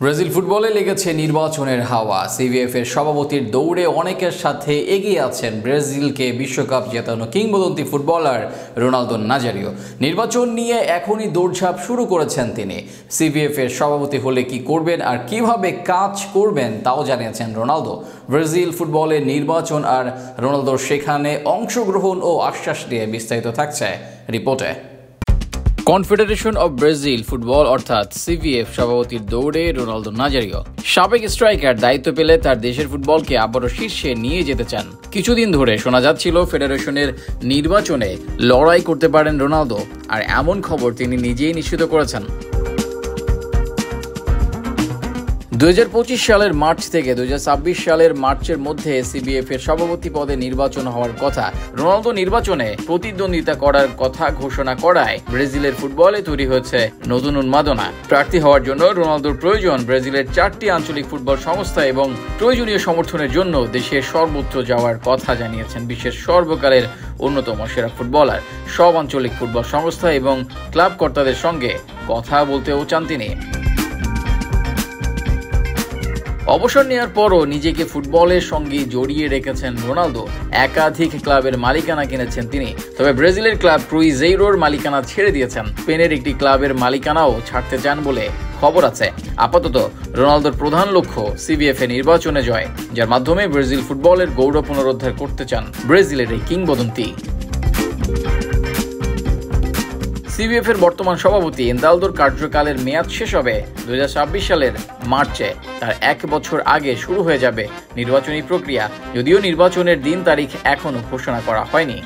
Brazil ফুটবলে লেগেছে নির্বাচনের হাওয়া। সিভিএফ এর সভাপতির দৌড়ে অনেকের সাথে এগিয়ে আছেন ব্রাজিলকে বিশ্বকাপ জেতানো কিংবদন্তি ফুটবলার রোনালদো নাজারিও। নির্বাচন নিয়ে এখনই দৌড়ঝাঁপ শুরু করেছেন তিনি। সিভিএফ এর সভাপতি হলে কি করবেন আর কিভাবে কাজ করবেন তাও জানিয়েছেন রোনালদো। ব্রাজিল ফুটবলে নির্বাচন আর রোনালদোর সেখানে অংশগ্রহণ ও আশ্বাস নিয়ে বিস্তারিত থাকছে রিপোর্টে। কনফেডারেশন অব ব্রাজিল ফুটবল অর্থাৎ সিভিএফ সভাপতির দৌড়ে রোনালদো নাজারিও। সাবেক স্ট্রাইকার দায়িত্ব পেলে তার দেশের ফুটবলকে আবারও শীর্ষে নিয়ে যেতে চান। কিছুদিন ধরে শোনা যাচ্ছিল ফেডারেশনের নির্বাচনে লড়াই করতে পারেন রোনালদো, আর এমন খবর তিনি নিজেই নিশ্চিত করেছেন। 2025 সালের মার্চ থেকে 2026 সালের মার্চের মধ্যে সিবিএফ এর সভাপতি পদে নির্বাচন হওয়ার কথা। রোনালদো নির্বাচনে প্রতিদ্বন্দ্বিতা করার কথা ঘোষণা করায় ব্রাজিলের ফুটবলে তৈরি হয়েছে নতুন উন্মাদনা। প্রার্থী হওয়ার জন্য রোনালদোর প্রয়োজন ব্রাজিলের 4টি আঞ্চলিক ফুটবল সংস্থা এবং প্রয়োজনীয় সমর্থনের জন্য দেশের সর্বত্র যাওয়ার কথা জানিয়েছেন বিশ্বের সর্বকালের অন্যতম সেরা ফুটবলার। সব আঞ্চলিক ফুটবল সংস্থা এবং ক্লাব কর্তাদের সঙ্গে কথা বলতেও চান তিনি। অবসর নেওয়ার পরও নিজেকে ফুটবলের সঙ্গে জড়িয়ে রেখেছেন রোনালদো। একাধিক ক্লাবের মালিকানা কিনেছেন তিনি, তবে ব্রাজিলের ক্লাব ক্রুইজেইরোর মালিকানা ছেড়ে দিয়েছেন। স্পেনের একটি ক্লাবের মালিকানাও ছাড়তে চান বলে খবর আছে। আপাতত রোনালদোর প্রধান লক্ষ্য সিবিএফ এ নির্বাচনে জয়, যার মাধ্যমে ব্রাজিল ফুটবলের গৌরব পুনরুদ্ধার করতে চান ব্রাজিলের এই কিংবদন্তি। সিবিএফ এর বর্তমান সভাপতি এনদালদোর কার্যকালের মেয়াদ শেষ হবে 2026 সালের মার্চে। তার 1 বছর আগে শুরু হয়ে যাবে নির্বাচনী প্রক্রিয়া, যদিও নির্বাচনের দিন তারিখ এখনো ঘোষণা করা হয়নি।